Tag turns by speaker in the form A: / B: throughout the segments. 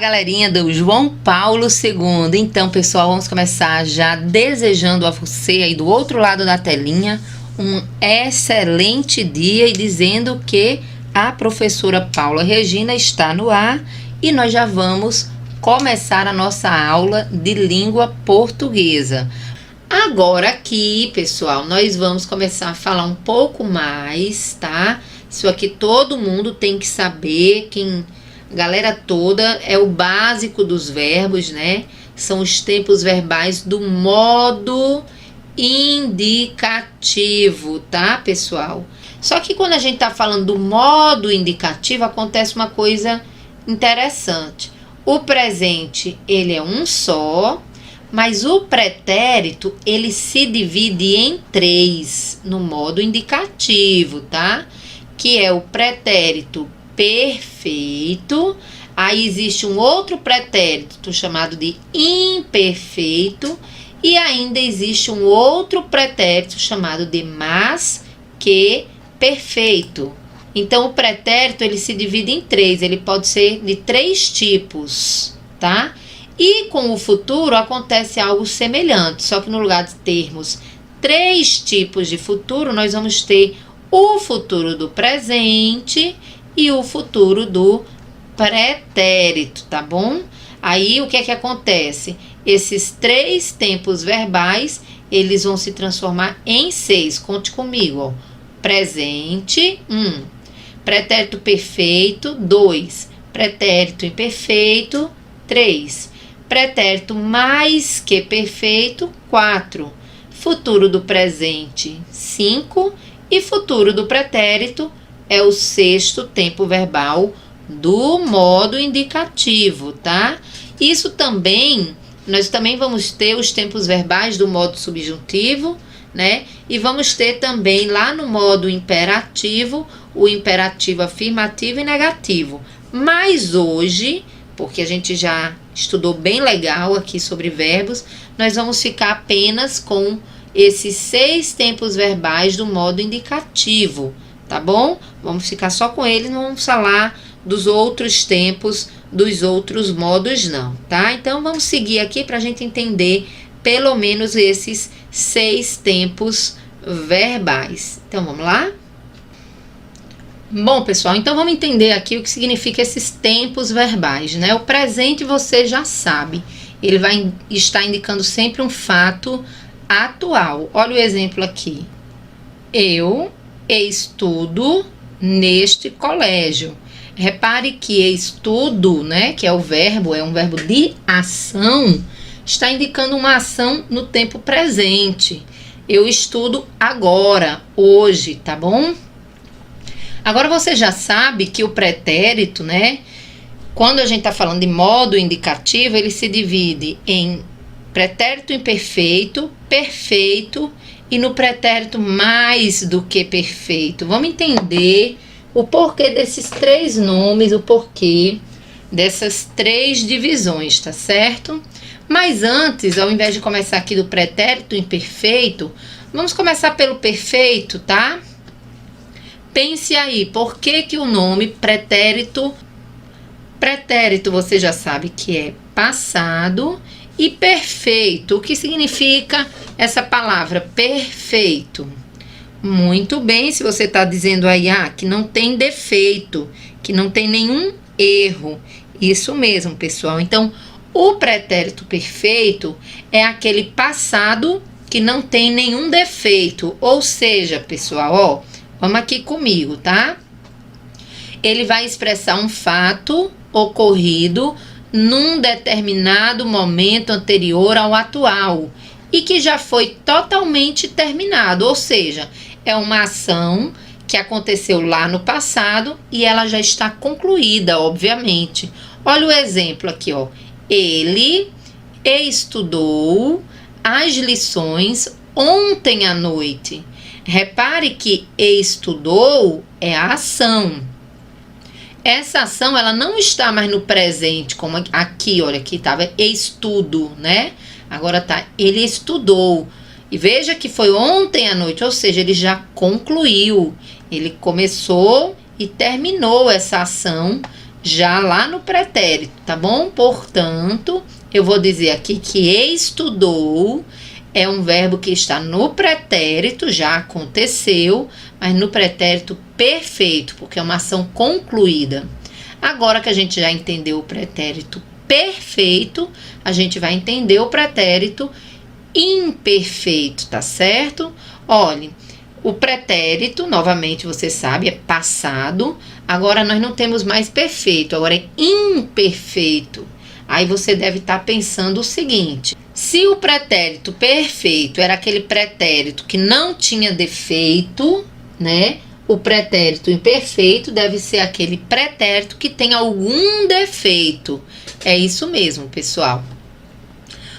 A: galerinha do João Paulo II. Então, pessoal, vamos começar já desejando a você aí do outro lado da telinha um excelente dia e dizendo que a professora Paula Regina está no ar e nós já vamos começar a nossa aula de língua portuguesa. Agora aqui, pessoal, nós vamos começar a falar um pouco mais, tá? Isso aqui todo mundo tem que saber, galera toda, é o básico dos verbos, né? São os tempos verbais do modo indicativo, tá, pessoal? Só que quando a gente tá falando do modo indicativo, acontece uma coisa interessante. O presente, ele é um só, mas o pretérito, ele se divide em três no modo indicativo, tá? Que é o pretérito perfeito, aí existe um outro pretérito chamado de imperfeito e ainda existe um outro pretérito chamado de mais que perfeito. Então, o pretérito, ele se divide em três, ele pode ser de três tipos, tá? E com o futuro acontece algo semelhante, só que no lugar de termos três tipos de futuro, nós vamos ter o futuro do presente e o futuro do pretérito, tá bom? Aí, o que é que acontece? Esses três tempos verbais, eles vão se transformar em seis. Conte comigo, ó. Presente, 1. Pretérito perfeito, 2. Pretérito imperfeito, 3. Pretérito mais que perfeito, 4. Futuro do presente, 5. E futuro do pretérito é o sexto tempo verbal do modo indicativo, tá? Isso também, nós também vamos ter os tempos verbais do modo subjuntivo, né? E vamos ter também lá no modo imperativo, o imperativo afirmativo e negativo. Mas hoje, porque a gente já estudou bem legal aqui sobre verbos, nós vamos ficar apenas com esses 6 tempos verbais do modo indicativo, tá bom? Vamos ficar só com eles, não vamos falar dos outros tempos, dos outros modos não, tá? Então, vamos seguir aqui para a gente entender pelo menos esses 6 tempos verbais. Então, vamos lá? Bom, pessoal, então vamos entender aqui o que significa esses tempos verbais, né? O presente você já sabe, ele vai estar indicando sempre um fato atual. Olha o exemplo aqui. Eu estudo neste colégio. Repare que estudo, né, que é o verbo, é um verbo de ação, está indicando uma ação no tempo presente. Eu estudo agora, hoje, tá bom? Agora você já sabe que o pretérito, né, quando a gente está falando de modo indicativo, ele se divide em pretérito imperfeito, perfeito e no pretérito mais do que perfeito. Vamos entender o porquê desses três nomes, o porquê dessas três divisões, tá certo? Mas antes, ao invés de começar aqui do pretérito imperfeito, vamos começar pelo perfeito, tá? Pense aí, por que que o nome pretérito você já sabe que é passado e perfeito. O que significa essa palavra perfeito? Muito bem, se você está dizendo aí que não tem defeito, que não tem nenhum erro. Isso mesmo, pessoal. Então, o pretérito perfeito é aquele passado que não tem nenhum defeito. Ou seja, pessoal, ó, vamos aqui comigo, tá? Ele vai expressar um fato ocorrido num determinado momento anterior ao atual e que já foi totalmente terminado, ou seja, é uma ação que aconteceu lá no passado e ela já está concluída, obviamente. Olha o exemplo aqui, ó. Ele estudou as lições ontem à noite. Repare que estudou é a ação. Essa ação, ela não está mais no presente, como aqui, olha, aqui estava estudo, né? Agora tá, ele estudou. E veja que foi ontem à noite, ou seja, ele já concluiu. Ele começou e terminou essa ação já lá no pretérito, tá bom? Portanto, eu vou dizer aqui que estudou é um verbo que está no pretérito, já aconteceu, mas no pretérito perfeito, porque é uma ação concluída. Agora que a gente já entendeu o pretérito perfeito, a gente vai entender o pretérito imperfeito, tá certo? Olhe, o pretérito, novamente você sabe, é passado. Agora nós não temos mais perfeito, agora é imperfeito. Aí você deve estar pensando o seguinte: se o pretérito perfeito era aquele pretérito que não tinha defeito, né? O pretérito imperfeito deve ser aquele pretérito que tem algum defeito. É isso mesmo, pessoal.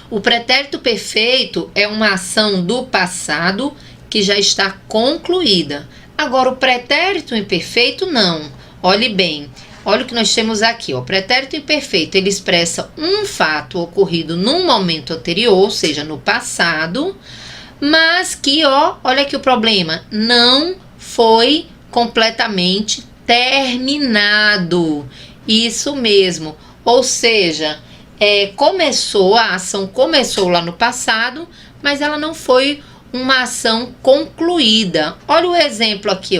A: O pretérito perfeito é uma ação do passado que já está concluída. Agora, o pretérito imperfeito, não. Olhe bem, olha o que nós temos aqui. O pretérito imperfeito, ele expressa um fato ocorrido num momento anterior, ou seja, no passado, mas que, olha aqui o problema, não foi completamente terminado. Isso mesmo, ou seja, a ação começou lá no passado, mas ela não foi uma ação concluída. Olha o exemplo aqui,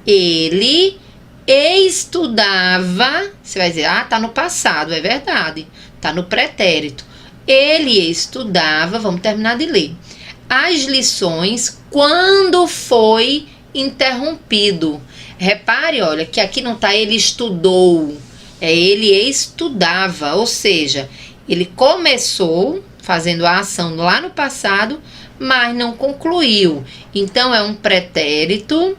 A: ele estudava, você vai dizer, tá no passado, é verdade, tá no pretérito. Ele estudava, vamos terminar de ler, as lições quando foi interrompido. Repare, olha, que aqui não tá ele estudou, ele estudava, ou seja, ele começou fazendo a ação lá no passado, mas não concluiu. Então, é um pretérito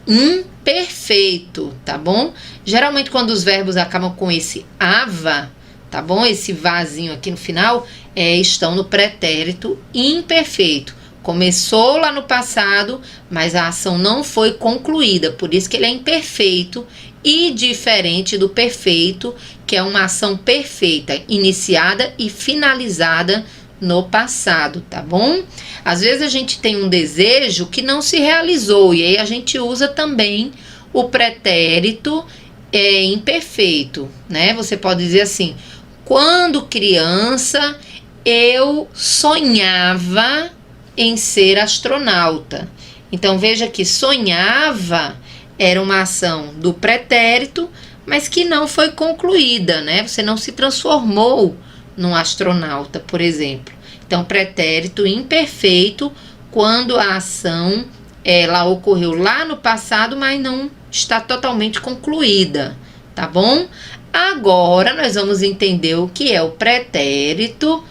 A: imperfeito, tá bom? Geralmente, quando os verbos acabam com esse ava, tá bom? Esse vazinho aqui no final, estão no pretérito imperfeito. Começou lá no passado, mas a ação não foi concluída, por isso que ele é imperfeito e diferente do perfeito, que é uma ação perfeita, iniciada e finalizada no passado, tá bom? Às vezes a gente tem um desejo que não se realizou, e aí a gente usa também o pretérito imperfeito, né? Você pode dizer assim: quando criança eu sonhava em ser astronauta. Então veja que sonhava era uma ação do pretérito, mas que não foi concluída, né? Você não se transformou num astronauta, por exemplo. Então, pretérito imperfeito, quando a ação ela ocorreu lá no passado, mas não está totalmente concluída, tá bom? Agora, nós vamos entender o que é o pretérito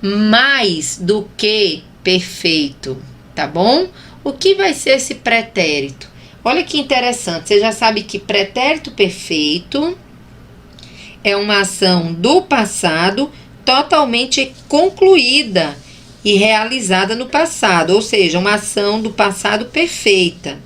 A: mais do que perfeito, tá bom? O que vai ser esse pretérito? Olha que interessante, você já sabe que pretérito perfeito é uma ação do passado totalmente concluída e realizada no passado, ou seja, uma ação do passado perfeita.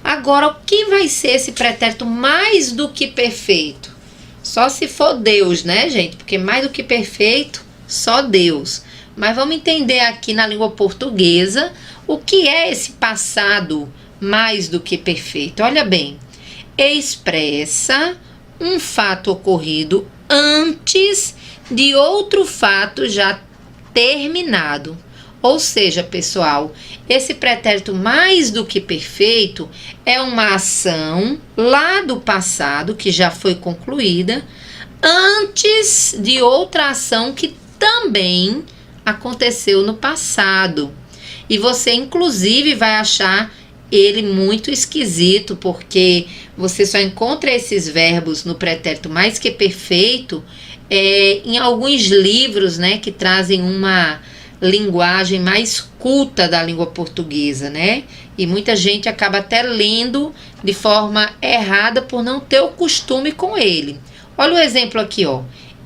A: Agora, o que vai ser esse pretérito mais do que perfeito? Só se for Deus, né, gente? Porque mais do que perfeito, só Deus. Mas vamos entender aqui na língua portuguesa o que é esse passado mais do que perfeito. Olha bem, expressa um fato ocorrido antes de outro fato já terminado. Ou seja, pessoal, esse pretérito mais do que perfeito é uma ação lá do passado que já foi concluída antes de outra ação que também aconteceu no passado. E você, inclusive, vai achar ele muito esquisito, porque você só encontra esses verbos no pretérito mais que perfeito em alguns livros, né, que trazem uma linguagem mais culta da língua portuguesa, né? E muita gente acaba até lendo de forma errada por não ter o costume com ele. Olha o exemplo aqui,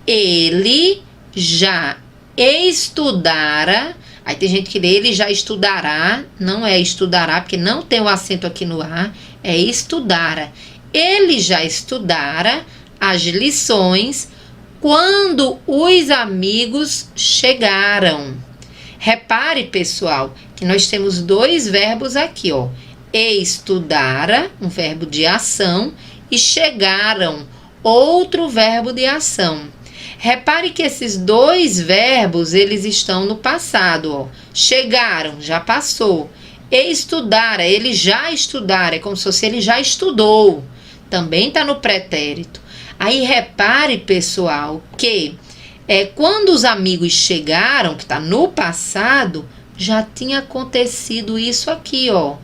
A: ele já estudara. Aí tem gente que lê ele já estudará, não é estudará, porque não tem o acento aqui no A, é estudara. Ele já estudara as lições quando os amigos chegaram. Repare, pessoal, que nós temos dois verbos aqui, estudara, um verbo de ação, e chegaram, outro verbo de ação. Repare que esses dois verbos, eles estão no passado, ó. Chegaram, já passou. Estudara, ele já estudara, é como se fosse ele já estudou. Também está no pretérito. Aí repare, pessoal, que quando os amigos chegaram, que está no passado, já tinha acontecido isso aqui, ó.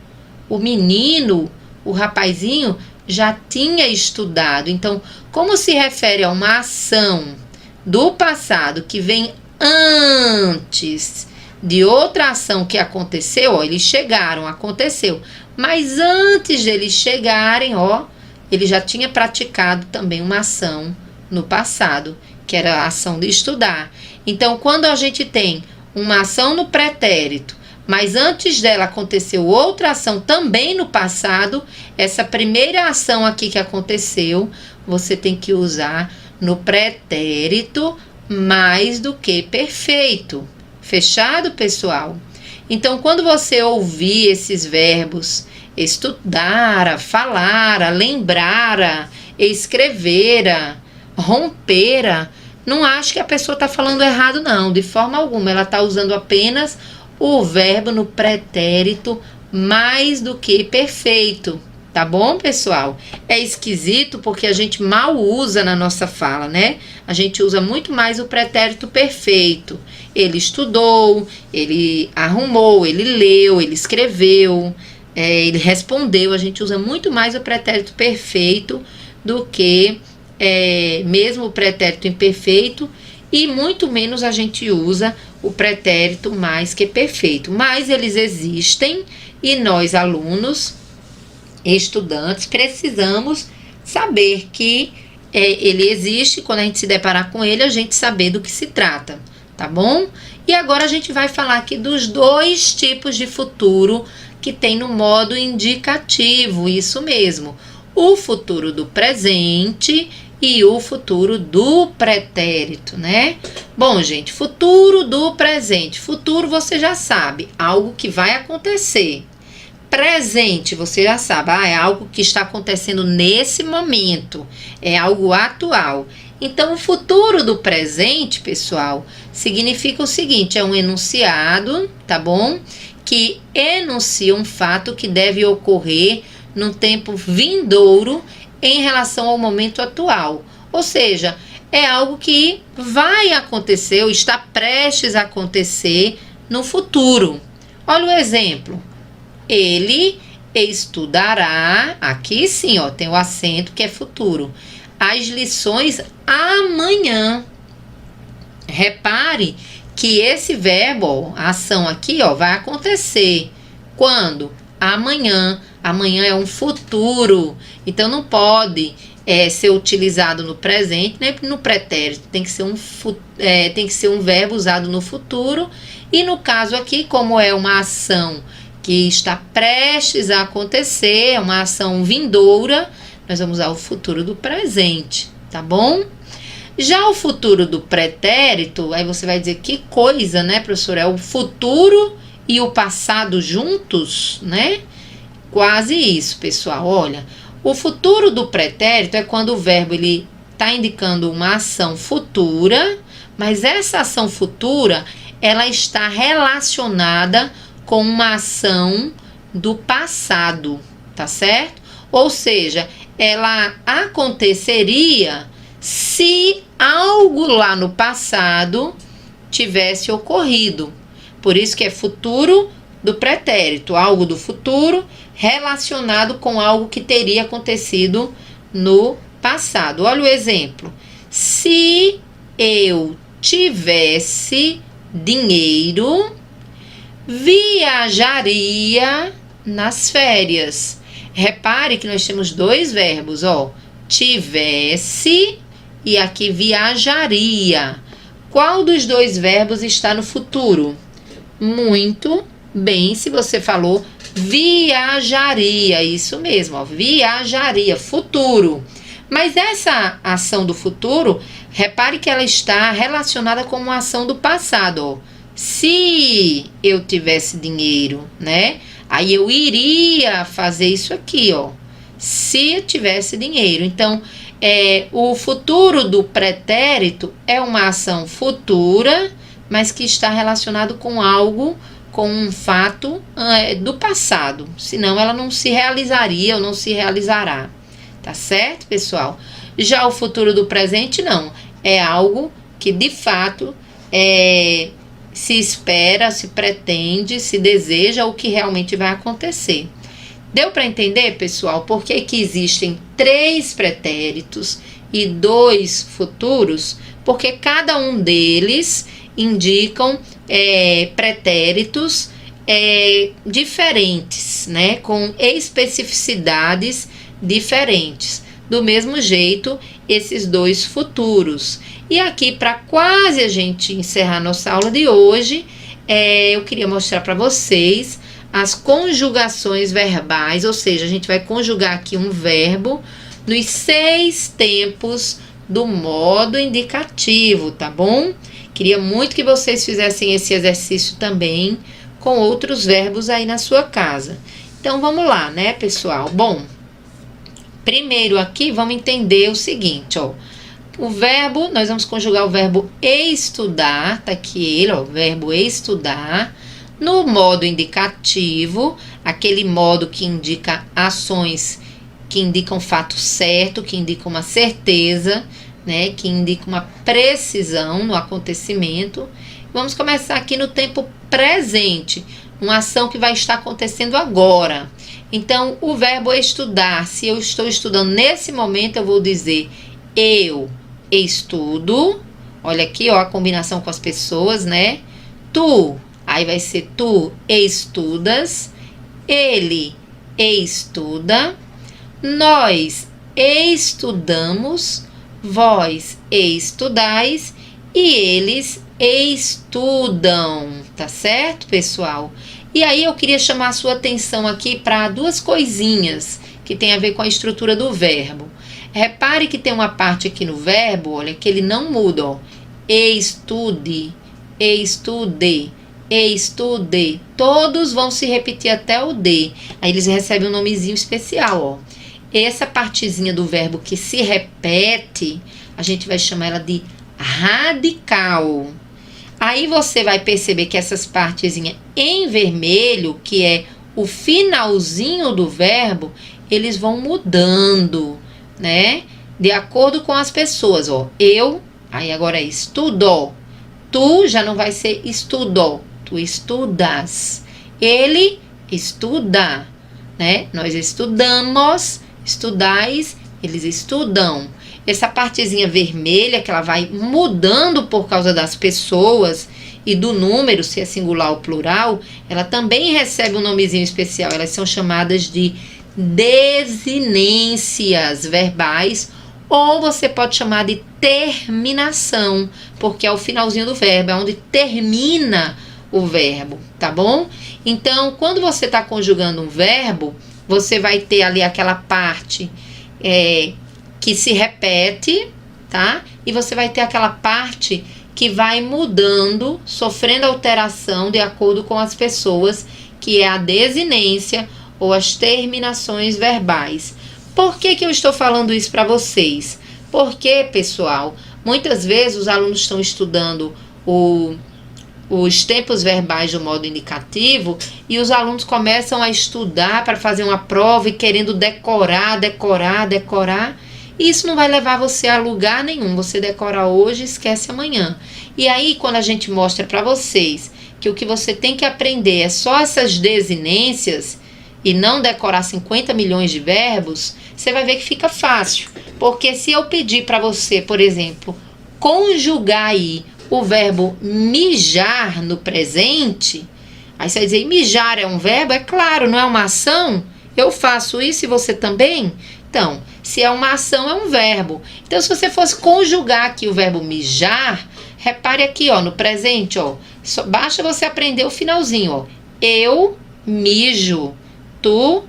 A: O menino, o rapazinho, já tinha estudado. Então, como se refere a uma ação do passado que vem antes de outra ação que aconteceu, ó, eles chegaram, aconteceu. Mas antes de eles chegarem, ó, ele já tinha praticado também uma ação no passado, que era a ação de estudar. Então, quando a gente tem uma ação no pretérito, mas antes dela aconteceu outra ação também no passado, essa primeira ação aqui que aconteceu, você tem que usar no pretérito mais do que perfeito. Fechado, pessoal? Então, quando você ouvir esses verbos, estudara, falara, lembrara, escrevera, rompera, não ache que a pessoa está falando errado, não. De forma alguma, ela está usando apenas o verbo no pretérito mais do que perfeito. Tá bom, pessoal? É esquisito porque a gente mal usa na nossa fala, né? A gente usa muito mais o pretérito perfeito. Ele estudou, ele arrumou, ele leu, ele escreveu, ele respondeu. A gente usa muito mais o pretérito perfeito do que mesmo o pretérito imperfeito, e muito menos a gente usa o pretérito mais que perfeito. Mas eles existem e nós, alunos, estudantes, precisamos saber que ele existe. Quando a gente se deparar com ele, a gente saber do que se trata, tá bom? E agora a gente vai falar aqui dos dois tipos de futuro que tem no modo indicativo, isso mesmo, o futuro do presente e o futuro do pretérito, né? Bom, gente, futuro do presente. Futuro você já sabe, algo que vai acontecer. Presente, você já sabe, é algo que está acontecendo nesse momento, é algo atual. Então, o futuro do presente, pessoal, significa o seguinte, é um enunciado, tá bom? Que enuncia um fato que deve ocorrer no tempo vindouro em relação ao momento atual. Ou seja, é algo que vai acontecer ou está prestes a acontecer no futuro. Olha o exemplo. Ele estudará, aqui sim, ó, tem o acento que é futuro, as lições amanhã. Repare que esse verbo, a ação aqui, ó, vai acontecer. Quando? Amanhã. Amanhã é um futuro. Então, não pode ser utilizado no presente, nem no pretérito. Tem que ser um verbo usado no futuro. E no caso aqui, como é uma ação que está prestes a acontecer, é uma ação vindoura, nós vamos usar o futuro do presente, tá bom? Já o futuro do pretérito, aí você vai dizer que coisa, né, professora? É o futuro e o passado juntos, né? Quase isso, pessoal. Olha, o futuro do pretérito é quando o verbo ele está indicando uma ação futura, mas essa ação futura ela está relacionada com uma ação do passado, tá certo? Ou seja, ela aconteceria se algo lá no passado tivesse ocorrido. Por isso que é futuro do pretérito, algo do futuro relacionado com algo que teria acontecido no passado. Olha o exemplo. Se eu tivesse dinheiro, viajaria nas férias. Repare que nós temos dois verbos, ó. Tivesse e aqui viajaria. Qual dos dois verbos está no futuro? Muito bem, se você falou viajaria, isso mesmo, ó, viajaria, futuro. Mas essa ação do futuro, repare que ela está relacionada com uma ação do passado, ó. Se eu tivesse dinheiro, né? Aí eu iria fazer isso aqui, ó. Se eu tivesse dinheiro. Então, O futuro do pretérito é uma ação futura, mas que está relacionado com algo, com um fato do passado. Senão ela não se realizaria ou não se realizará. Tá certo, pessoal? Já o futuro do presente não. É algo que de fato se espera, se pretende, se deseja o que realmente vai acontecer. Deu para entender, pessoal, por que existem 3 pretéritos e 2 futuros? Porque cada um deles indicam pretéritos diferentes, né? Com especificidades diferentes. Do mesmo jeito, esses 2 futuros. E aqui, para quase a gente encerrar nossa aula de hoje, eu queria mostrar para vocês as conjugações verbais, ou seja, a gente vai conjugar aqui um verbo nos 6 tempos do modo indicativo, tá bom? Queria muito que vocês fizessem esse exercício também com outros verbos aí na sua casa. Então, vamos lá, né, pessoal? Bom, primeiro aqui, vamos entender o seguinte, ó. O verbo, nós vamos conjugar o verbo estudar, tá aqui ele, ó, verbo estudar. No modo indicativo, aquele modo que indica ações que indicam fato certo, que indicam uma certeza, né, que indica uma precisão no acontecimento. Vamos começar aqui no tempo presente, uma ação que vai estar acontecendo agora. Então, o verbo estudar, se eu estou estudando nesse momento, eu vou dizer eu estudo. Olha aqui, ó, a combinação com as pessoas, né? Tu, aí vai ser tu estudas, ele estuda, nós estudamos, vós estudais e eles estudam, tá certo, pessoal? E aí eu queria chamar a sua atenção aqui para 2 coisinhas que tem a ver com a estrutura do verbo. Repare que tem uma parte aqui no verbo, olha, que ele não muda, ó. Estude, estude, estude. Todos vão se repetir até o D. Aí eles recebem um nomezinho especial, ó. Essa partezinha do verbo que se repete, a gente vai chamar ela de radical. Aí você vai perceber que essas partezinhas em vermelho, que é o finalzinho do verbo, eles vão mudando, né? De acordo com as pessoas, ó. Eu, aí agora é estudo. Tu já não vai ser estudou, tu estudas. Ele estuda, né? Nós estudamos, estudais, eles estudam. Essa partezinha vermelha que ela vai mudando por causa das pessoas e do número, se é singular ou plural, ela também recebe um nomezinho especial. Elas são chamadas de desinências verbais, ou você pode chamar de terminação, porque é o finalzinho do verbo, é onde termina o verbo, tá bom? Então, quando você está conjugando um verbo, você vai ter ali aquela parte que se repete, tá? E você vai ter aquela parte que vai mudando, sofrendo alteração de acordo com as pessoas, que é a desinência ou as terminações verbais. Por que eu estou falando isso para vocês? Porque, pessoal, muitas vezes os alunos estão estudando os tempos verbais do modo indicativo e os alunos começam a estudar para fazer uma prova e querendo decorar. E isso não vai levar você a lugar nenhum. Você decora hoje e esquece amanhã. E aí, quando a gente mostra para vocês que o que você tem que aprender é só essas desinências e não decorar 50 milhões de verbos, você vai ver que fica fácil. Porque se eu pedir para você, por exemplo, conjugar aí o verbo mijar no presente, aí você vai dizer, mijar é um verbo? É claro, não é uma ação? Eu faço isso e você também? Então, se é uma ação, é um verbo. Então, se você fosse conjugar aqui o verbo mijar, repare aqui, ó, no presente, ó, basta você aprender o finalzinho, ó. Eu mijo, tu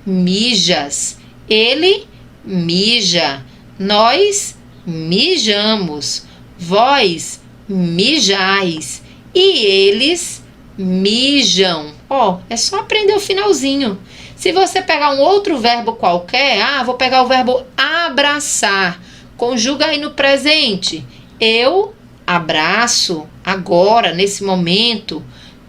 A: mijas, ele mija, nós mijamos, vós mijais e eles mijam. Ó, é só aprender o finalzinho. Se você pegar um outro verbo qualquer, vou pegar o verbo abraçar. Conjuga aí no presente. Eu abraço agora, nesse momento.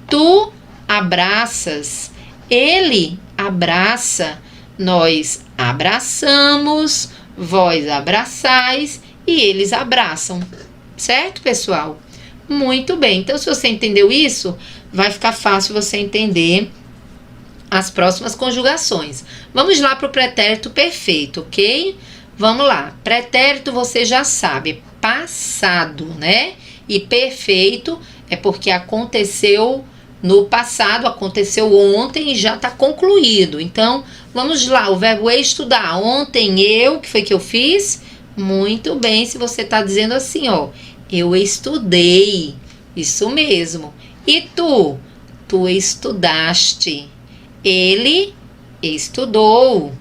A: Tu abraças. Ele abraça. Nós abraçamos. Vós abraçais. E eles abraçam. Certo, pessoal? Muito bem. Então, se você entendeu isso, vai ficar fácil você entender as próximas conjugações. Vamos lá para o pretérito perfeito, ok? Vamos lá. Pretérito você já sabe, passado, né? E perfeito é porque aconteceu no passado, aconteceu ontem e já está concluído. Então, vamos lá. O verbo estudar. Ontem eu, que foi que eu fiz? Muito bem, se você está dizendo assim, ó. Eu estudei. Isso mesmo. E tu? Tu estudaste. Ele estudou.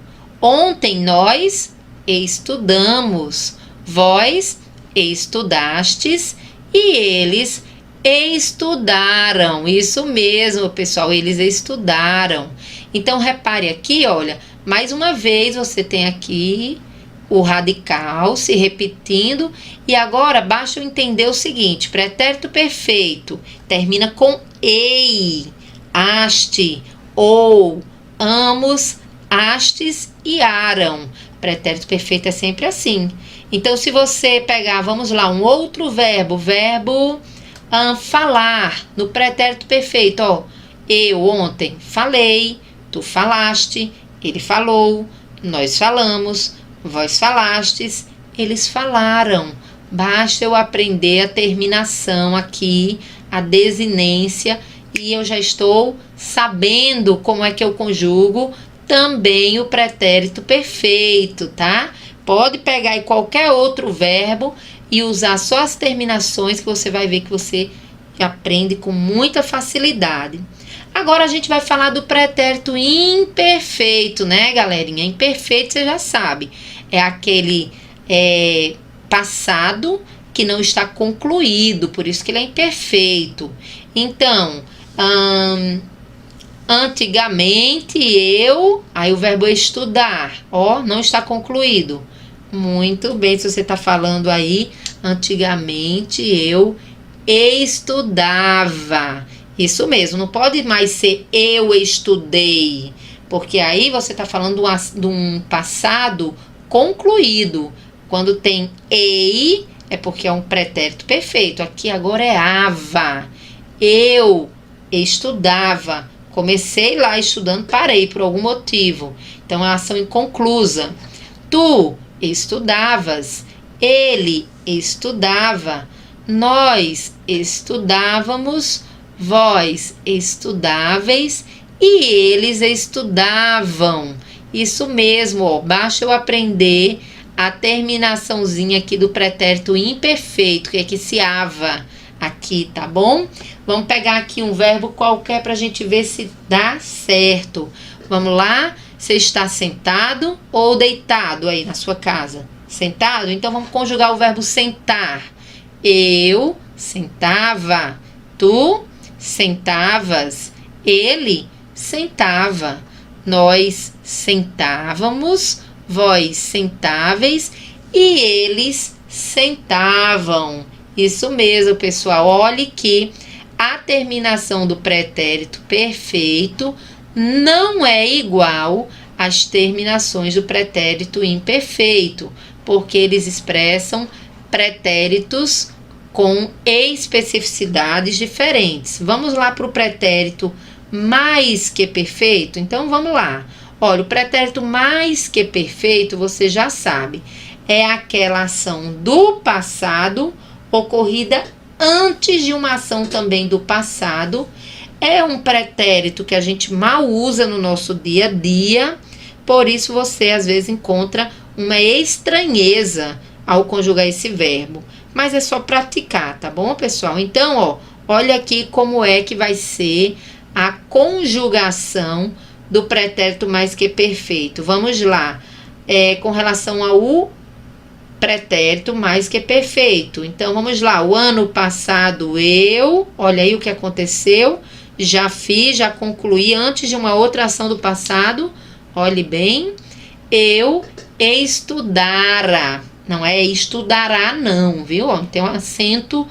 A: Ontem nós estudamos. Vós estudastes e eles estudaram. Isso mesmo, pessoal, eles estudaram. Então, repare aqui, olha, mais uma vez você tem aqui o radical se repetindo. E agora, basta eu entender o seguinte, pretérito perfeito termina com ei, aste, ou, amos, astes e aram. Pretérito perfeito é sempre assim. Então, se você pegar, vamos lá, um outro verbo, falar, no pretérito perfeito, ó. Eu ontem falei, tu falaste, ele falou, nós falamos, vós falastes, eles falaram. Basta eu aprender a terminação aqui, a desinência, e eu já estou sabendo como é que eu conjugo também o pretérito perfeito, tá? Pode pegar aí qualquer outro verbo e usar só as terminações que você vai ver que você aprende com muita facilidade. Agora a gente vai falar do pretérito imperfeito, né, galerinha? Imperfeito você já sabe. É aquele passado que não está concluído, por isso que ele é imperfeito. Então, antigamente aí o verbo estudar, ó, não está concluído. Muito bem, se você está falando aí, antigamente eu estudava. Isso mesmo, não pode mais ser eu estudei, porque aí você está falando de um passado concluído. Quando tem ei, é porque é um pretérito perfeito. Aqui agora é ava. Eu estudava. Comecei lá estudando, parei por algum motivo. Então, é uma ação inconclusa. Tu estudavas. Ele estudava. Nós estudávamos. Vós estudáveis. E eles estudavam. Isso mesmo, ó. Basta eu aprender a terminaçãozinha aqui do pretérito imperfeito, que é que se ava aqui, tá bom? Vamos pegar aqui um verbo qualquer para a gente ver se dá certo. Vamos lá? Você está sentado ou deitado aí na sua casa? Sentado? Então, vamos conjugar o verbo sentar. Eu sentava. Tu sentavas. Ele sentava. Nós sentávamos. Vós sentáveis. E eles sentavam. Isso mesmo, pessoal. Olhe que a terminação do pretérito perfeito não é igual às terminações do pretérito imperfeito, porque eles expressam pretéritos com especificidades diferentes. Vamos lá para o pretérito mais que perfeito? Então, vamos lá. Olha, o pretérito mais que perfeito, você já sabe, é aquela ação do passado ocorrida antes de uma ação também do passado. É um pretérito que a gente mal usa no nosso dia a dia, por isso você às vezes encontra uma estranheza ao conjugar esse verbo. Mas é só praticar, tá bom, pessoal? Então, ó, olha aqui como é que vai ser a conjugação do pretérito mais que perfeito. Vamos lá. Com relação ao pretérito mais que perfeito. Então, vamos lá. O ano passado olha aí o que aconteceu. Já fiz, já concluí antes de uma outra ação do passado. Olhe bem. Eu estudara. Não é estudará, não, viu? Ó, tem um acento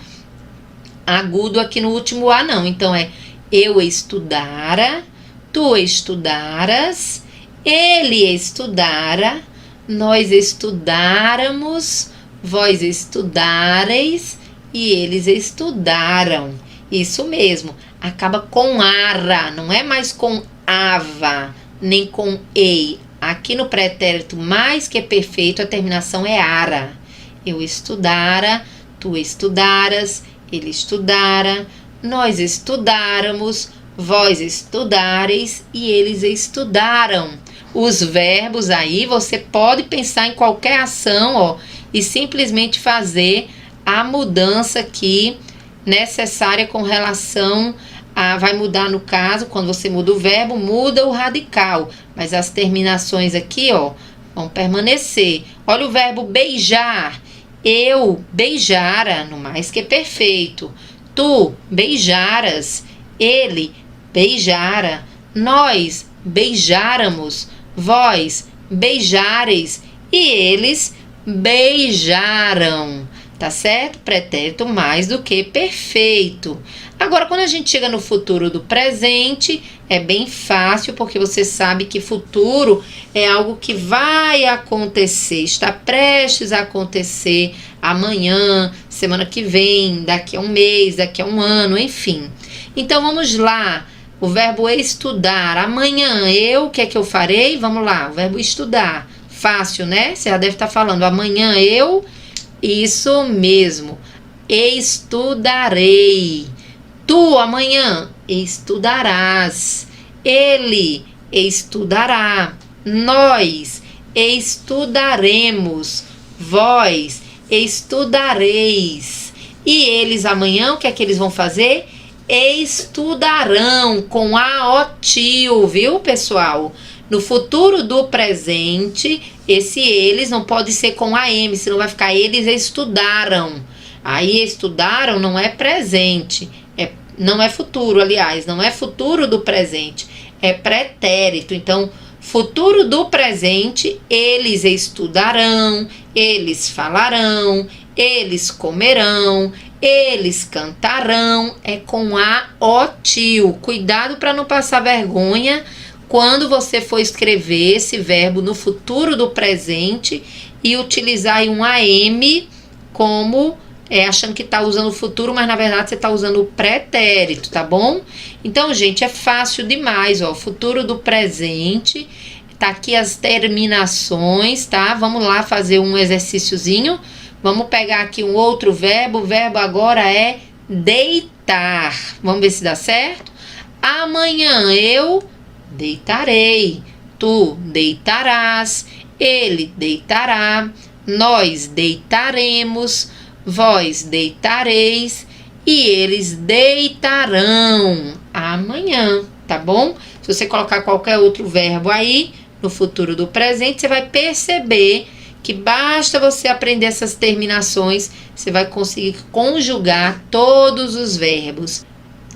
A: agudo aqui no último A, não. Então, é eu estudara, tu estudaras, ele estudara, nós estudáramos, vós estudareis e eles estudaram. Isso mesmo, acaba com ara, não é mais com ava, nem com ei. Aqui no pretérito mais que perfeito, a terminação é ara. Eu estudara, tu estudaras, ele estudara, nós estudáramos, vós estudareis e eles estudaram. Os verbos aí, você pode pensar em qualquer ação, ó, e simplesmente fazer a mudança aqui necessária com relação a... Vai mudar no caso, quando você muda o verbo, muda o radical. Mas as terminações aqui, ó, vão permanecer. Olha o verbo beijar. Eu beijara, no mais que perfeito. Tu beijaras, ele beijara, nós beijáramos, vós beijareis e eles beijaram. Tá certo? Pretérito mais do que perfeito. Agora, quando a gente chega no futuro do presente, é bem fácil, porque você sabe que futuro é algo que vai acontecer, está prestes a acontecer amanhã, semana que vem, daqui a um mês, daqui a um ano, enfim. Então, vamos lá. O verbo estudar. Amanhã, o que é que eu farei? Vamos lá, o verbo estudar. Fácil, né? Você já deve estar falando. Amanhã eu... Isso mesmo. Estudarei. Tu amanhã estudarás. Ele estudará. Nós estudaremos. Vós estudareis. E eles amanhã, o que é que eles vão fazer? Estudarão com a otil, viu, pessoal? No futuro do presente, esse eles não pode ser com a M, senão vai ficar eles estudaram. Aí estudaram não é presente, não é futuro, aliás, não é futuro do presente, é pretérito. Então, futuro do presente, eles estudarão, eles falarão, eles comerão, eles cantarão, é com a otil. Cuidado para não passar vergonha quando você for escrever esse verbo no futuro do presente e utilizar aí um AM como achando que está usando o futuro, mas na verdade você está usando o pretérito, tá bom? Então, gente, é fácil demais, ó. Futuro do presente, tá aqui as terminações, tá? Vamos lá fazer um exercíciozinho. Vamos pegar aqui um outro verbo. O verbo agora é deitar. Vamos ver se dá certo? Amanhã eu deitarei, tu deitarás, ele deitará, nós deitaremos, vós deitareis e eles deitarão amanhã, tá bom? Se você colocar qualquer outro verbo aí no futuro do presente, você vai perceber que basta você aprender essas terminações, você vai conseguir conjugar todos os verbos.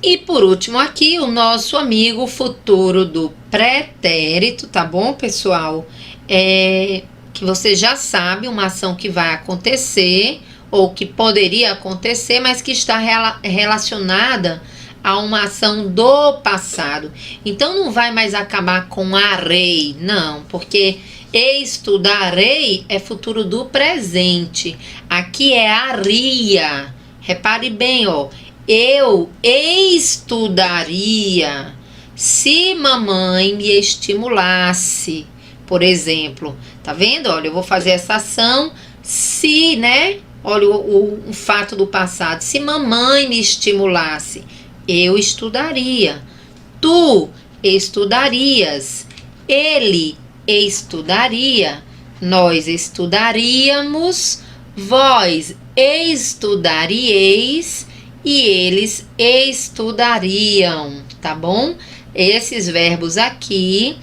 A: E por último aqui, o nosso amigo futuro do pretérito, tá bom, pessoal? Que você já sabe, uma ação que vai acontecer, ou que poderia acontecer, mas que está relacionada a uma ação do passado. Então, não vai mais acabar com arei, não, porque estudarei é futuro do presente. Aqui é aria. Repare bem, ó. Eu estudaria se mamãe me estimulasse, por exemplo. Tá vendo? Olha, eu vou fazer essa ação se, né? Olha o fato do passado. Se mamãe me estimulasse, eu estudaria. Tu estudarias. Ele estudaria. Nós estudaríamos. Vós estudarieis. E eles estudariam, tá bom? Esses verbos aqui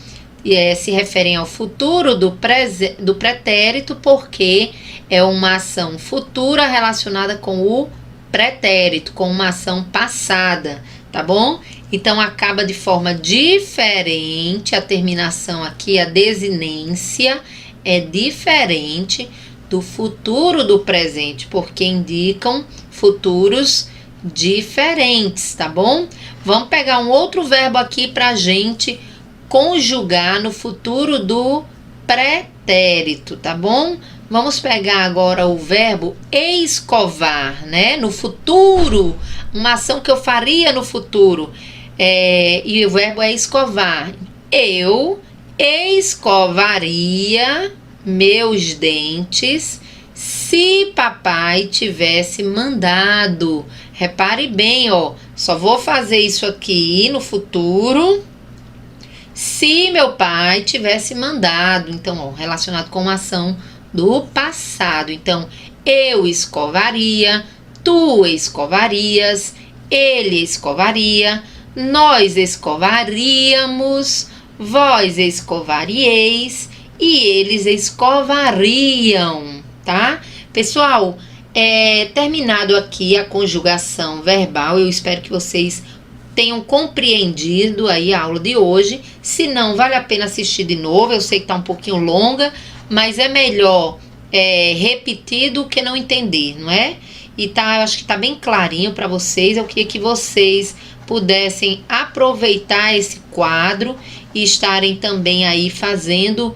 A: se referem ao futuro do pretérito, porque é uma ação futura relacionada com o pretérito, com uma ação passada, tá bom? Então, acaba de forma diferente, a terminação aqui, a desinência é diferente do futuro do presente, porque indicam futuros diferentes, tá bom? Vamos pegar um outro verbo aqui pra gente conjugar no futuro do pretérito, tá bom? Vamos pegar agora o verbo escovar, né? No futuro, uma ação que eu faria no futuro. E o verbo é escovar. Eu escovaria meus dentes se papai tivesse mandado. Repare bem, ó. Só vou fazer isso aqui no futuro se meu pai tivesse mandado. Então, ó, relacionado com uma ação do passado. Então, eu escovaria, tu escovarias, ele escovaria, nós escovaríamos, vós escovarieis e eles escovariam, tá? Pessoal, terminado aqui a conjugação verbal, eu espero que vocês tenham compreendido aí a aula de hoje. Se não, vale a pena assistir de novo. Eu sei que tá um pouquinho longa, mas é melhor repetir do que não entender, não é? E eu acho que tá bem clarinho para vocês. Eu queria que vocês pudessem aproveitar esse quadro e estarem também aí fazendo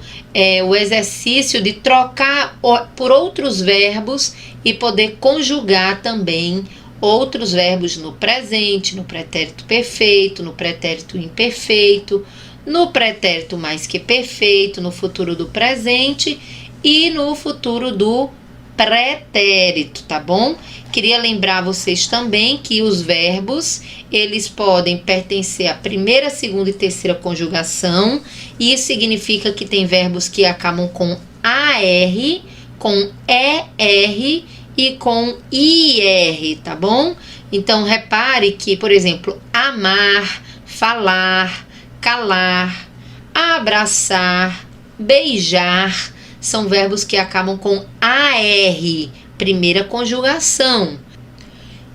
A: o exercício de trocar por outros verbos e poder conjugar também outros verbos no presente, no pretérito perfeito, no pretérito imperfeito, no pretérito mais que perfeito, no futuro do presente e no futuro do pretérito, tá bom? Queria lembrar vocês também que os verbos, eles podem pertencer à primeira, segunda e terceira conjugação. Isso significa que tem verbos que acabam com AR, com ER e com IR, tá bom? Então, repare que, por exemplo, amar, falar, calar, abraçar, beijar, são verbos que acabam com AR, primeira conjugação.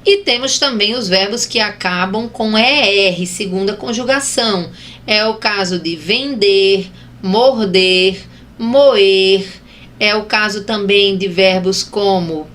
A: E temos também os verbos que acabam com ER, segunda conjugação. É o caso de vender, morder, moer. É o caso também de verbos como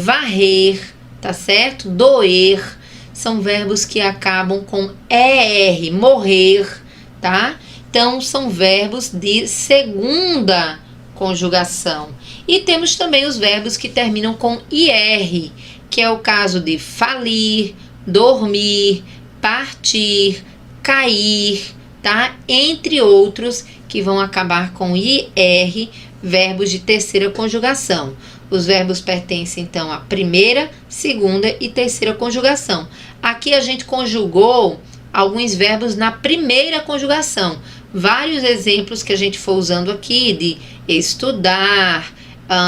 A: varrer, tá certo? Doer. São verbos que acabam com ER, morrer, tá? Então, são verbos de segunda conjugação. E temos também os verbos que terminam com IR, que é o caso de falir, dormir, partir, cair, tá? Entre outros que vão acabar com IR, verbos de terceira conjugação. Os verbos pertencem, então, à primeira, segunda e terceira conjugação. Aqui a gente conjugou alguns verbos na primeira conjugação. Vários exemplos que a gente for usando aqui de estudar,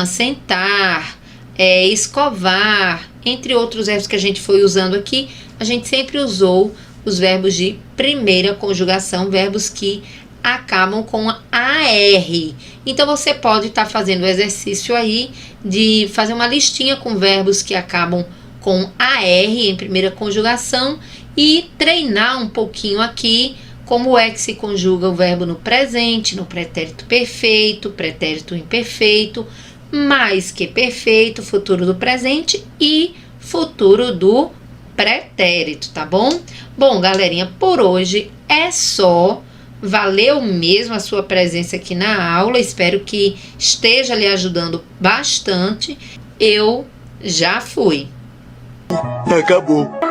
A: sentar, escovar, entre outros verbos que a gente foi usando aqui, a gente sempre usou os verbos de primeira conjugação, verbos que acabam com AR. Então, você pode estar fazendo o exercício aí de fazer uma listinha com verbos que acabam com AR em primeira conjugação e treinar um pouquinho aqui como é que se conjuga o verbo no presente, no pretérito perfeito, pretérito imperfeito, mais que perfeito, futuro do presente e futuro do pretérito, tá bom? Bom, galerinha, por hoje é só. Valeu mesmo a sua presença aqui na aula, espero que esteja lhe ajudando bastante. Eu já fui.
B: Acabou.